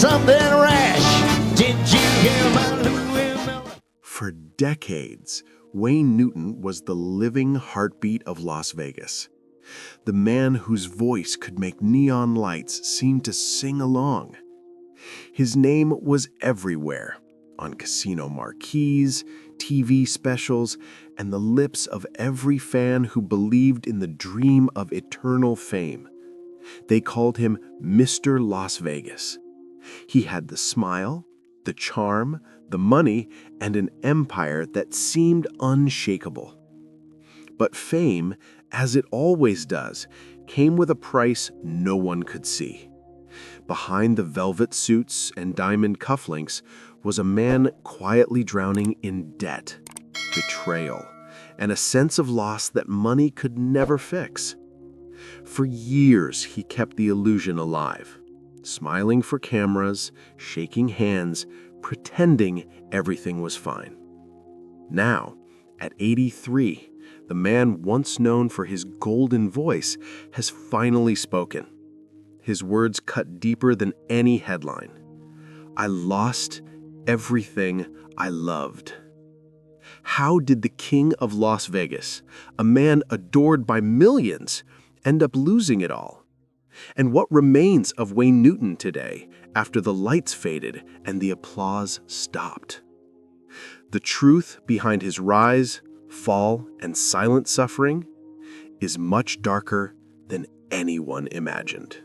something rash. Did you hear my Louis Miller? For decades, Wayne Newton was the living heartbeat of Las Vegas. The man whose voice could make neon lights seem to sing along. His name was everywhere, on casino marquees, TV specials, and the lips of every fan who believed in the dream of eternal fame. They called him Mr. Las Vegas. He had the smile, the charm, the money, and an empire that seemed unshakable. But fame, as it always does, came with a price no one could see. Behind the velvet suits and diamond cufflinks was a man quietly drowning in debt, betrayal, and a sense of loss that money could never fix. For years, he kept the illusion alive, smiling for cameras, shaking hands, pretending everything was fine. Now, at 83, the man once known for his golden voice has finally spoken. His words cut deeper than any headline. I lost everything I loved. How did the king of Las Vegas, a man adored by millions, end up losing it all? And what remains of Wayne Newton today after the lights faded and the applause stopped? The truth behind his rise, fall, and silent suffering is much darker than anyone imagined.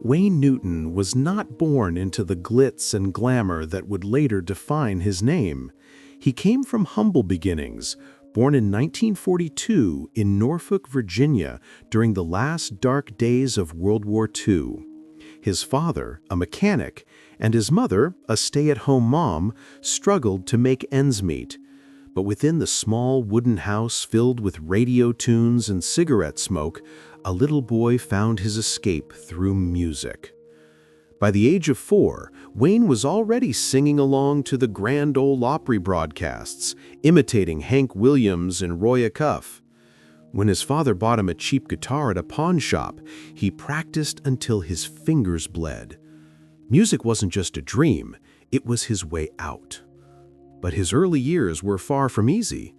Wayne Newton was not born into the glitz and glamour that would later define his name. He came from humble beginnings, born in 1942 in Norfolk, Virginia, during the last dark days of World War II. His father, a mechanic, and his mother, a stay-at-home mom, struggled to make ends meet. But within the small wooden house filled with radio tunes and cigarette smoke, a little boy found his escape through music. By the age of 4, Wayne was already singing along to the Grand Ole Opry broadcasts, imitating Hank Williams and Roy Acuff. When his father bought him a cheap guitar at a pawn shop, he practiced until his fingers bled. Music wasn't just a dream, it was his way out. But his early years were far from easy.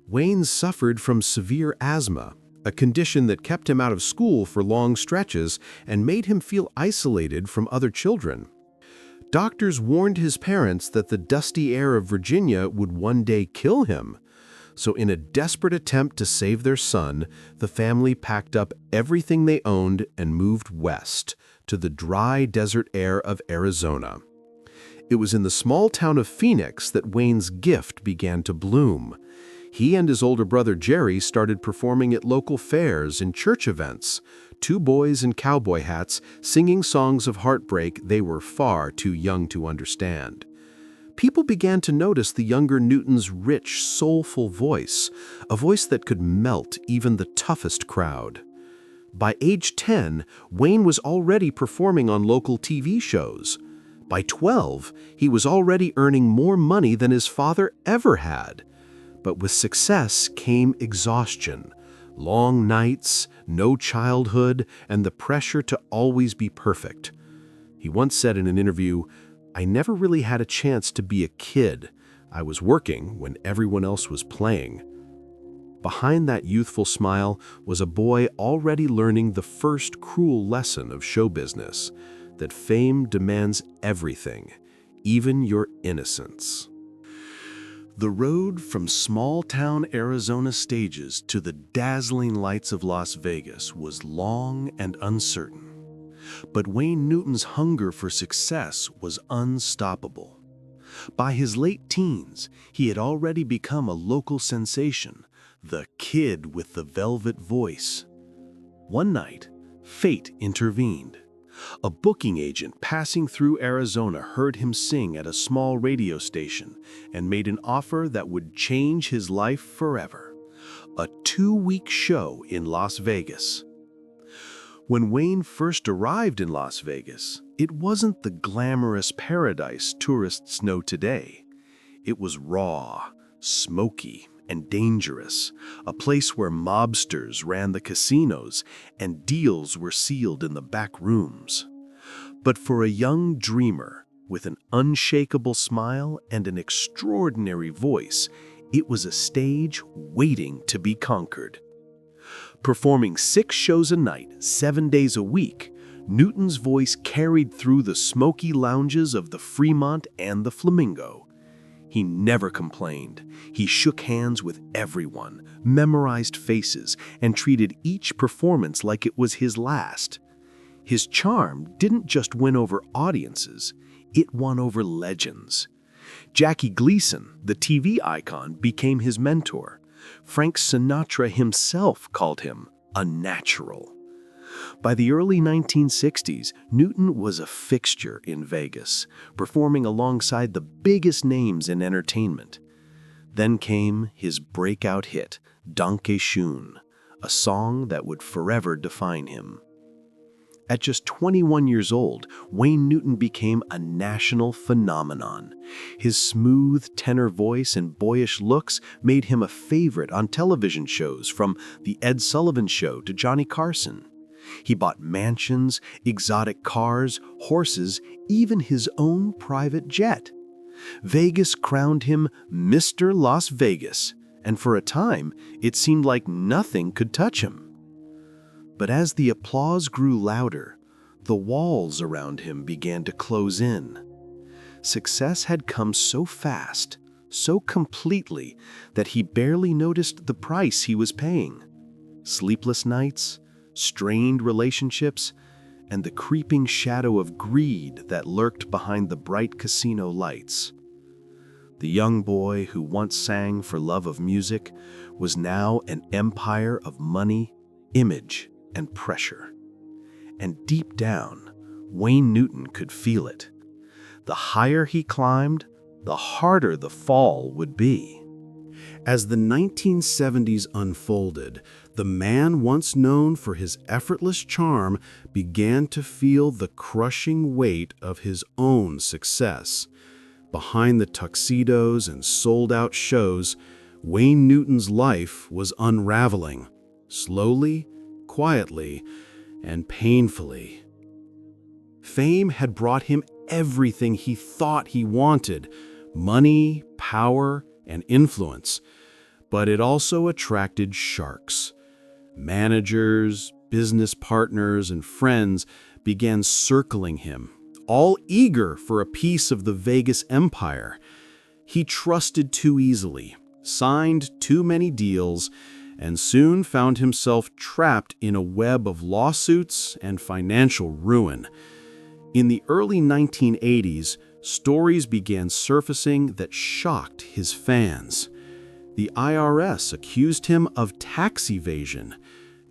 Wayne suffered from severe asthma, a condition that kept him out of school for long stretches and made him feel isolated from other children. Doctors warned his parents that the dusty air of Virginia would one day kill him. So in a desperate attempt to save their son, the family packed up everything they owned and moved west to the dry desert air of Arizona. It was in the small town of Phoenix that Wayne's gift began to bloom. He and his older brother Jerry started performing at local fairs and church events, 2 boys in cowboy hats singing songs of heartbreak they were far too young to understand. People began to notice the younger Newton's rich, soulful voice, a voice that could melt even the toughest crowd. By age 10, Wayne was already performing on local TV shows. By 12, he was already earning more money than his father ever had. But with success came exhaustion, long nights, no childhood, and the pressure to always be perfect. He once said in an interview, "I never really had a chance to be a kid. I was working when everyone else was playing." Behind that youthful smile was a boy already learning the first cruel lesson of show business, that fame demands everything, even your innocence. The road from small-town Arizona stages to the dazzling lights of Las Vegas was long and uncertain. But Wayne Newton's hunger for success was unstoppable. By his late teens, he had already become a local sensation, the kid with the velvet voice. One night, fate intervened. A booking agent passing through Arizona heard him sing at a small radio station and made an offer that would change his life forever. A 2-week show in Las Vegas. When Wayne first arrived in Las Vegas, it wasn't the glamorous paradise tourists know today. It was raw, smoky, and dangerous, a place where mobsters ran the casinos and deals were sealed in the back rooms. But for a young dreamer, With an unshakable smile and an extraordinary voice, it was a stage waiting to be conquered. Performing 6 shows a night, 7 days a week, Newton's voice carried through the smoky lounges of the Fremont and the Flamingo. He never complained. He shook hands with everyone, memorized faces, and treated each performance like it was his last. His charm didn't just win over audiences, it won over legends. Jackie Gleason, the TV icon, became his mentor. Frank Sinatra himself called him a natural. By the early 1960s, Newton was a fixture in Vegas, performing alongside the biggest names in entertainment. Then came his breakout hit, Danke schön, a song that would forever define him. At just 21 years old, Wayne Newton became a national phenomenon. His smooth tenor voice and boyish looks made him a favorite on television shows, from The Ed Sullivan Show to Johnny Carson. He bought mansions, exotic cars, horses, even his own private jet. Vegas crowned him Mr. Las Vegas, and for a time, it seemed like nothing could touch him. But as the applause grew louder, the walls around him began to close in. Success had come so fast, so completely, that he barely noticed the price he was paying. Sleepless nights, strained relationships, and the creeping shadow of greed that lurked behind the bright casino lights. The young boy who once sang for love of music was now an empire of money, image, and pressure. And deep down, Wayne Newton could feel it. The higher he climbed, the harder the fall would be. As the 1970s unfolded, the man once known for his effortless charm began to feel the crushing weight of his own success. Behind the tuxedos and sold-out shows, Wayne Newton's life was unraveling, slowly, quietly, and painfully. Fame had brought him everything he thought he wanted: money, power, and influence. But it also attracted sharks. Managers, business partners, and friends began circling him, all eager for a piece of the Vegas empire. He trusted too easily, signed too many deals, and soon found himself trapped in a web of lawsuits and financial ruin. In the early 1980s, stories began surfacing that shocked his fans. The IRS accused him of tax evasion.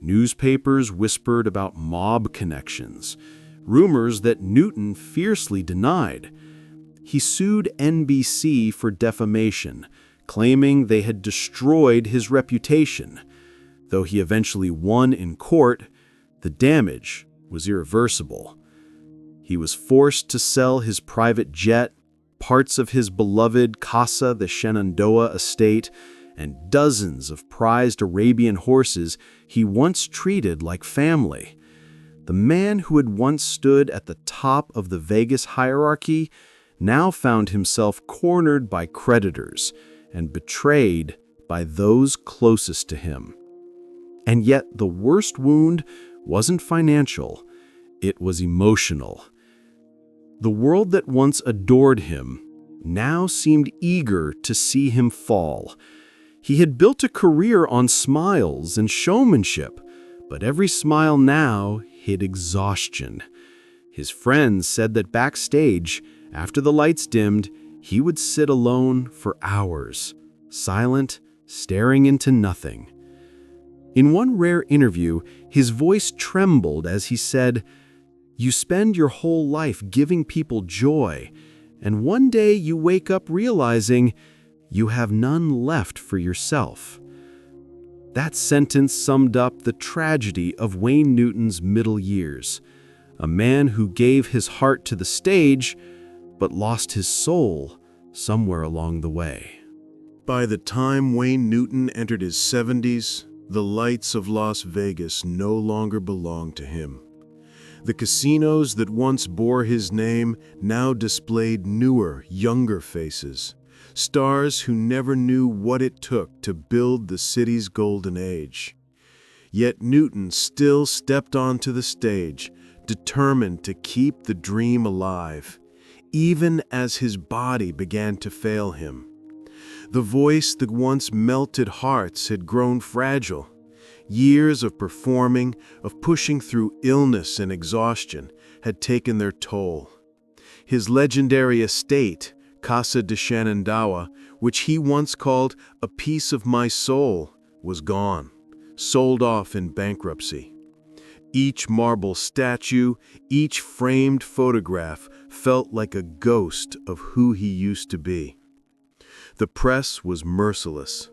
Newspapers whispered about mob connections, rumors that Newton fiercely denied. He sued NBC for defamation, claiming they had destroyed his reputation. Though he eventually won in court, the damage was irreversible. He was forced to sell his private jet, parts of his beloved Casa the Shenandoah estate, and dozens of prized Arabian horses he once treated like family. The man who had once stood at the top of the Vegas hierarchy now found himself cornered by creditors and betrayed by those closest to him. And yet the worst wound wasn't financial, it was emotional. The world that once adored him now seemed eager to see him fall. He had built a career on smiles and showmanship, but every smile now hid exhaustion. His friends said that backstage, after the lights dimmed, he would sit alone for hours, silent, staring into nothing. In one rare interview, his voice trembled as he said, "You spend your whole life giving people joy, and one day you wake up realizing you have none left for yourself." That sentence summed up the tragedy of Wayne Newton's middle years, a man who gave his heart to the stage, but lost his soul somewhere along the way. By the time Wayne Newton entered his 70s, the lights of Las Vegas no longer belonged to him. The casinos that once bore his name now displayed newer, younger faces, stars who never knew what it took to build the city's golden age. Yet Newton still stepped onto the stage, determined to keep the dream alive, even as his body began to fail him. The voice that once melted hearts had grown fragile. Years of performing, of pushing through illness and exhaustion, had taken their toll. His legendary estate, Casa de Shenandoah, which he once called a piece of my soul, was gone, sold off in bankruptcy. Each marble statue, each framed photograph felt like a ghost of who he used to be. The press was merciless.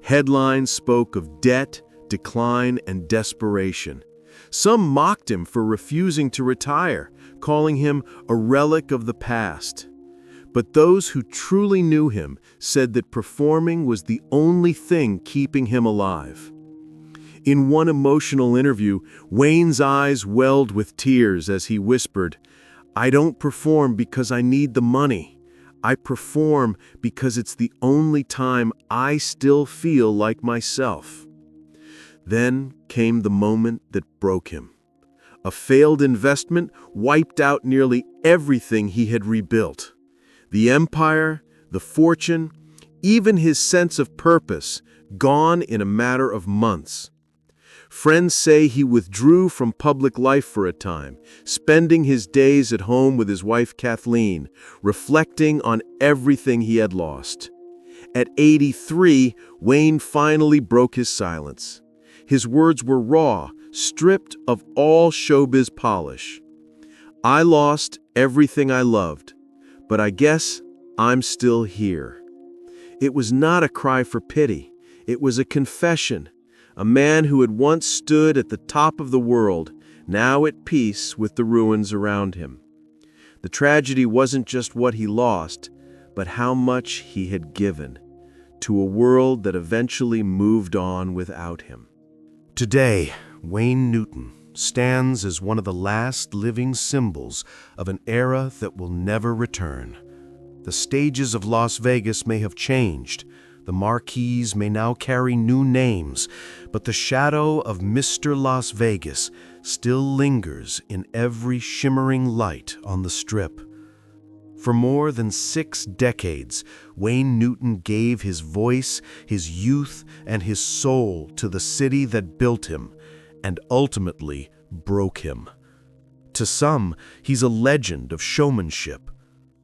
Headlines spoke of debt, decline, and desperation. Some mocked him for refusing to retire, calling him a relic of the past. But those who truly knew him said that performing was the only thing keeping him alive. In one emotional interview, Wayne's eyes welled with tears as he whispered, "I don't perform because I need the money. I perform because it's the only time I still feel like myself." Then came the moment that broke him. A failed investment wiped out nearly everything he had rebuilt. The empire, the fortune, even his sense of purpose, gone in a matter of months. Friends say he withdrew from public life for a time, spending his days at home with his wife Kathleen, reflecting on everything he had lost. At 83, Wayne finally broke his silence. His words were raw, stripped of all showbiz polish. "I lost everything I loved, but I guess I'm still here." It was not a cry for pity. It was a confession. A man who had once stood at the top of the world, now at peace with the ruins around him. The tragedy wasn't just what he lost, but how much he had given to a world that eventually moved on without him. Today, Wayne Newton stands as one of the last living symbols of an era that will never return. The stages of Las Vegas may have changed. The marquees may now carry new names, but the shadow of Mr. Las Vegas still lingers in every shimmering light on the Strip. For more than 6 decades, Wayne Newton gave his voice, his youth, and his soul to the city that built him, and ultimately broke him. To some, he's a legend of showmanship.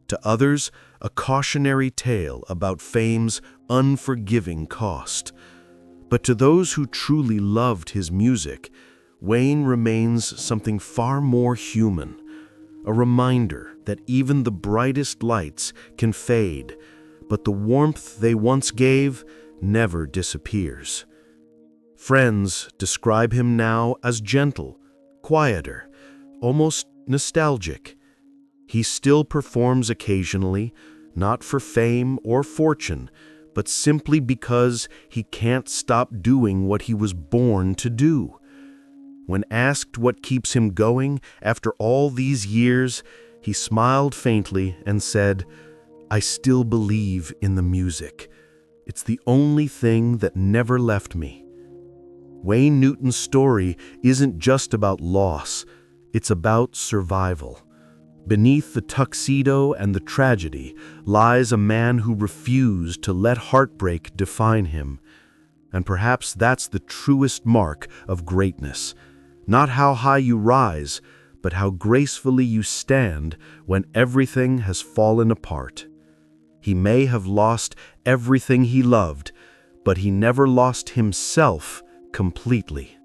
To others, a cautionary tale about fame's unforgiving cost. But to those who truly loved his music, Wayne remains something far more human. A reminder that even the brightest lights can fade, but the warmth they once gave never disappears. Friends describe him now as gentle, quieter, almost nostalgic. He still performs occasionally, not for fame or fortune, but simply because he can't stop doing what he was born to do. When asked what keeps him going after all these years, he smiled faintly and said, "I still believe in the music. It's the only thing that never left me." Wayne Newton's story isn't just about loss, it's about survival. Beneath the tuxedo and the tragedy lies a man who refused to let heartbreak define him. And perhaps that's the truest mark of greatness. Not how high you rise, but how gracefully you stand when everything has fallen apart. He may have lost everything he loved, but he never lost himself completely.